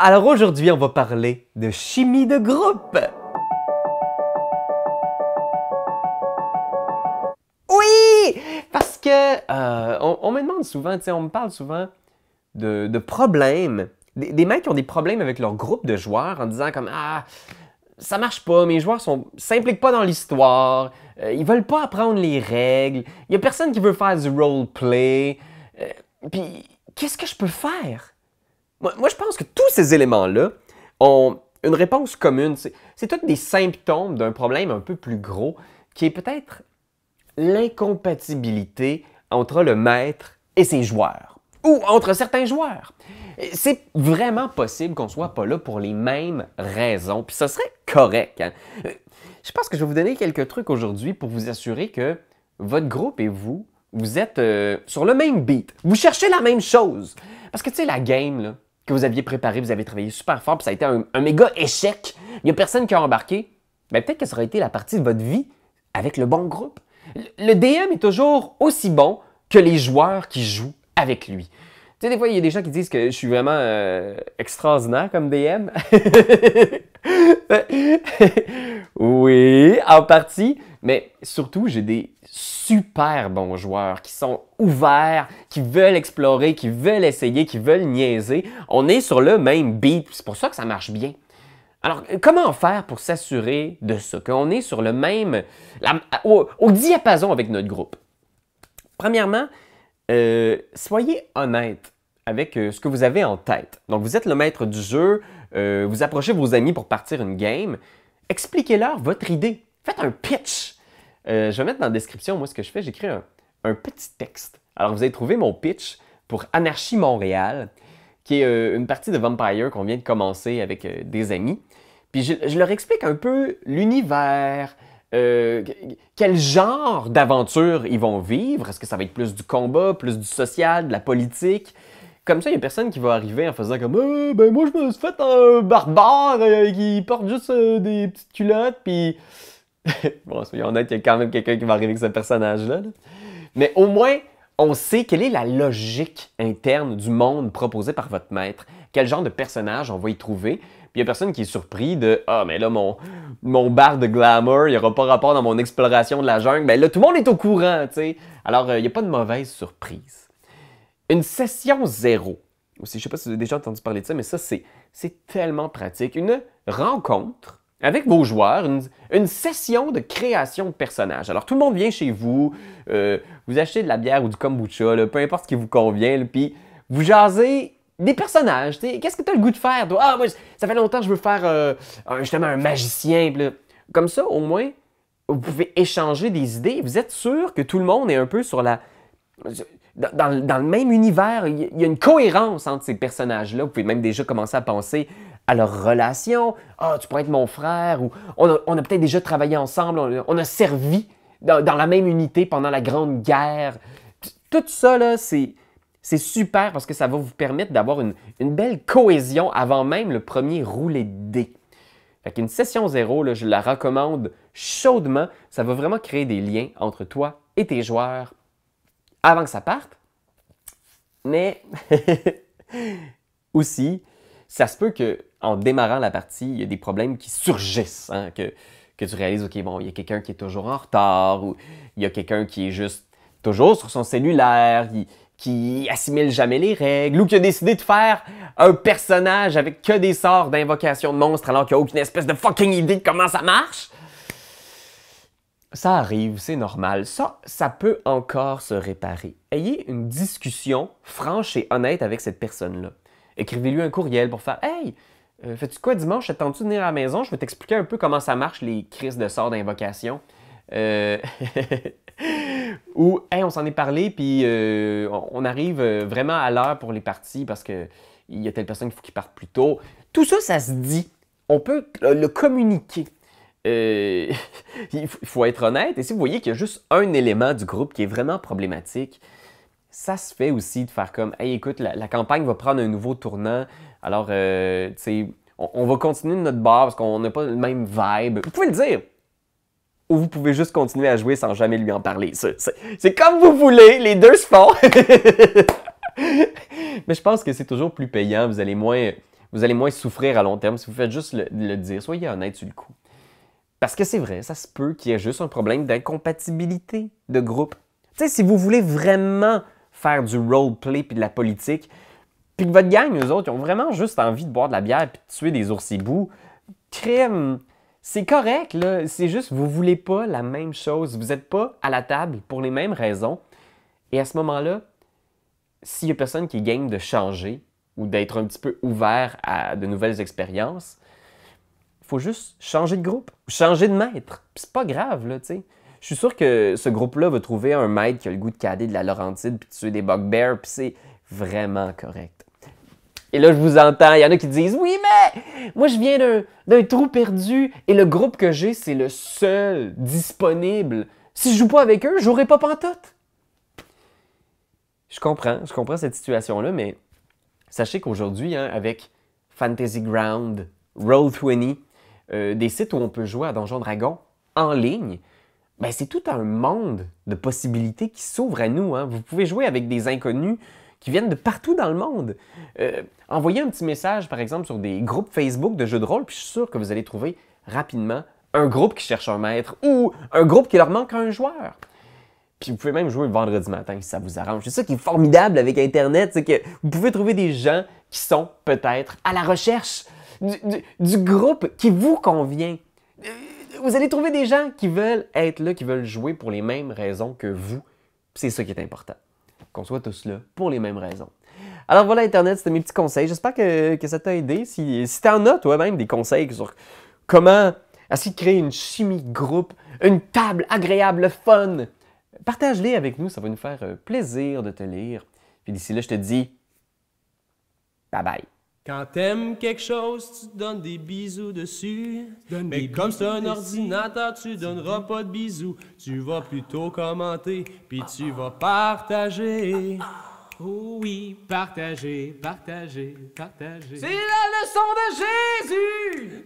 Alors aujourd'hui, on va parler de chimie de groupe. Oui! Parce que on me demande souvent, on me parle souvent de problèmes. Des mecs qui ont des problèmes avec leur groupe de joueurs en disant comme « Ah, ça marche pas, mes joueurs s'impliquent pas dans l'histoire, ils veulent pas apprendre les règles, il y a personne qui veut faire du roleplay. Puis, qu'est-ce que je peux faire? » Moi, je pense que tous ces éléments-là ont une réponse commune. C'est tous des symptômes d'un problème un peu plus gros qui est peut-être l'incompatibilité entre le maître et ses joueurs, ou entre certains joueurs. C'est vraiment possible qu'on ne soit pas là pour les mêmes raisons, puis ça serait correct. Hein? Je pense que je vais vous donner quelques trucs aujourd'hui pour vous assurer que votre groupe et vous, vous êtes sur le même beat. Vous cherchez la même chose. Parce que tu sais, la game là, que vous aviez préparée, vous avez travaillé super fort, puis ça a été un méga échec. Il n'y a personne qui a embarqué. Bien, peut-être que ça aurait été la partie de votre vie avec le bon groupe. Le DM est toujours aussi bon que les joueurs qui jouent avec lui. Tu sais, des fois, il y a des gens qui disent que je suis vraiment extraordinaire comme DM. Oui, en partie, mais surtout, j'ai des super bons joueurs qui sont ouverts, qui veulent explorer, qui veulent essayer, qui veulent niaiser. On est sur le même beat, c'est pour ça que ça marche bien. Alors, comment faire pour s'assurer de ça, qu'on est sur le même, au diapason avec notre groupe? Premièrement, soyez honnête avec ce que vous avez en tête. Donc, vous êtes le maître du jeu, vous approchez vos amis pour partir une game, expliquez-leur votre idée. Faites un pitch. Je vais mettre dans la description, moi, ce que je fais, j'écris un petit texte. Alors, vous allez trouver mon pitch pour Anarchie Montréal, qui est une partie de Vampire qu'on vient de commencer avec des amis. Puis je leur explique un peu l'univers, quel genre d'aventure ils vont vivre. Est-ce que ça va être plus du combat, plus du social, de la politique? Comme ça, il n'y a personne qui va arriver en faisant comme « ben moi, je me suis fait un barbare qui porte juste des petites culottes, puis... » Bon, soyons honnêtes, il y a quand même quelqu'un qui va arriver avec ce personnage-là. Là. Mais au moins, on sait quelle est la logique interne du monde proposé par votre maître. Quel genre de personnage on va y trouver. Puis il n'y a personne qui est surpris de « Ah, mais là, mon bar de glamour, il n'y aura pas rapport dans mon exploration de la jungle. » Ben là, tout le monde est au courant, tu sais. Alors, il n'y a pas de mauvaise surprise. Une session 0. Aussi, je ne sais pas si vous avez déjà entendu parler de ça, mais ça, c'est tellement pratique. Une rencontre avec vos joueurs, une session de création de personnages. Alors, tout le monde vient chez vous, vous achetez de la bière ou du kombucha, là, peu importe ce qui vous convient, puis vous jasez des personnages. Qu'est-ce que tu as le goût de faire? Toi? Ah, moi, ça fait longtemps que je veux faire justement un magicien. Là. Comme ça, au moins, vous pouvez échanger des idées. Vous êtes sûr que tout le monde est un peu sur la... Dans le même univers, il y a une cohérence entre ces personnages-là. Vous pouvez même déjà commencer à penser à leur relation. « Ah, tu pourrais être mon frère. » Ou « On a peut-être déjà travaillé ensemble. On a servi dans la même unité pendant la Grande Guerre. » Tout ça, là, c'est super parce que ça va vous permettre d'avoir une belle cohésion avant même le premier roulet de dés. Fait qu'une session 0, là, je la recommande chaudement. Ça va vraiment créer des liens entre toi et tes joueurs avant que ça parte. Mais aussi, ça se peut qu'en démarrant la partie, il y a des problèmes qui surgissent. Hein, que tu réalises, OK, bon, il y a quelqu'un qui est toujours en retard ou il y a quelqu'un qui est juste toujours sur son cellulaire, qui assimile jamais les règles ou qui a décidé de faire un personnage avec que des sorts d'invocation de monstres alors qu'il n'y a aucune espèce de fucking idée de comment ça marche. Ça arrive, c'est normal. Ça peut encore se réparer. Ayez une discussion franche et honnête avec cette personne-là. Écrivez-lui un courriel pour faire « Hey, fais-tu quoi dimanche? Attends-tu de venir à la maison? Je vais t'expliquer un peu comment ça marche, les crises de sorts d'invocation. Ou « Hey, on s'en est parlé, puis on arrive vraiment à l'heure pour les parties parce qu'il y a telle personne qu'il faut qu'il parte plus tôt. » Tout ça, ça se dit. On peut le communiquer. Il faut être honnête, et si vous voyez qu'il y a juste un élément du groupe qui est vraiment problématique, ça se fait aussi de faire comme « Hey, écoute, la campagne va prendre un nouveau tournant, alors, tu sais, on va continuer de notre bar parce qu'on n'a pas le même vibe. » Vous pouvez le dire. Ou vous pouvez juste continuer à jouer sans jamais lui en parler. C'est comme vous voulez, les deux se font. Mais je pense que c'est toujours plus payant, vous allez moins Vous allez moins souffrir à long terme si vous faites juste le dire. Soyez honnête sur le coup. Parce que c'est vrai, ça se peut qu'il y ait juste un problème d'incompatibilité de groupe. Tu sais, si vous voulez vraiment faire du roleplay puis de la politique, puis que votre gang, eux autres, ils ont vraiment juste envie de boire de la bière puis de tuer des oursibous, crème, c'est correct, là. C'est juste, vous voulez pas la même chose. Vous n'êtes pas à la table pour les mêmes raisons. Et à ce moment-là, s'il y a personne qui est game de changer ou d'être un petit peu ouvert à de nouvelles expériences, il faut juste changer de groupe, changer de maître. Puis c'est pas grave, là, tu sais. Je suis sûr que ce groupe-là va trouver un maître qui a le goût de cader de la Laurentide puis de tuer des bugbears, puis c'est vraiment correct. Et là, je vous entends, il y en a qui disent « Oui, mais moi, je viens d'un trou perdu et le groupe que j'ai, c'est le seul disponible. Si je joue pas avec eux, je jouerai pas pantoute. » Je comprends cette situation-là, mais sachez qu'aujourd'hui, hein, avec Fantasy Ground, Roll20, des sites où on peut jouer à Donjons Dragons en ligne, ben, c'est tout un monde de possibilités qui s'ouvre à nous. Hein. Vous pouvez jouer avec des inconnus qui viennent de partout dans le monde. Envoyez un petit message, par exemple, sur des groupes Facebook de jeux de rôle, puis je suis sûr que vous allez trouver rapidement un groupe qui cherche un maître ou un groupe qui leur manque un joueur. Puis vous pouvez même jouer le vendredi matin si ça vous arrange. C'est ça qui est formidable avec Internet, c'est que vous pouvez trouver des gens qui sont peut-être à la recherche du groupe qui vous convient. Vous allez trouver des gens qui veulent être là, qui veulent jouer pour les mêmes raisons que vous. C'est ça qui est important. Qu'on soit tous là pour les mêmes raisons. Alors voilà Internet, c'était mes petits conseils. J'espère que ça t'a aidé. Si tu en as toi-même des conseils sur comment essayer de créer une chimie de groupe, une table agréable, fun, partage-les avec nous, ça va nous faire plaisir de te lire. Puis d'ici là, je te dis bye bye. Quand t'aimes quelque chose, tu te donnes des bisous dessus. Mais comme c'est un ordinateur, tu donneras pas de bisous. Tu vas plutôt commenter, puis tu vas partager. Oh oui, partager, partager, partager. C'est la leçon de Jésus!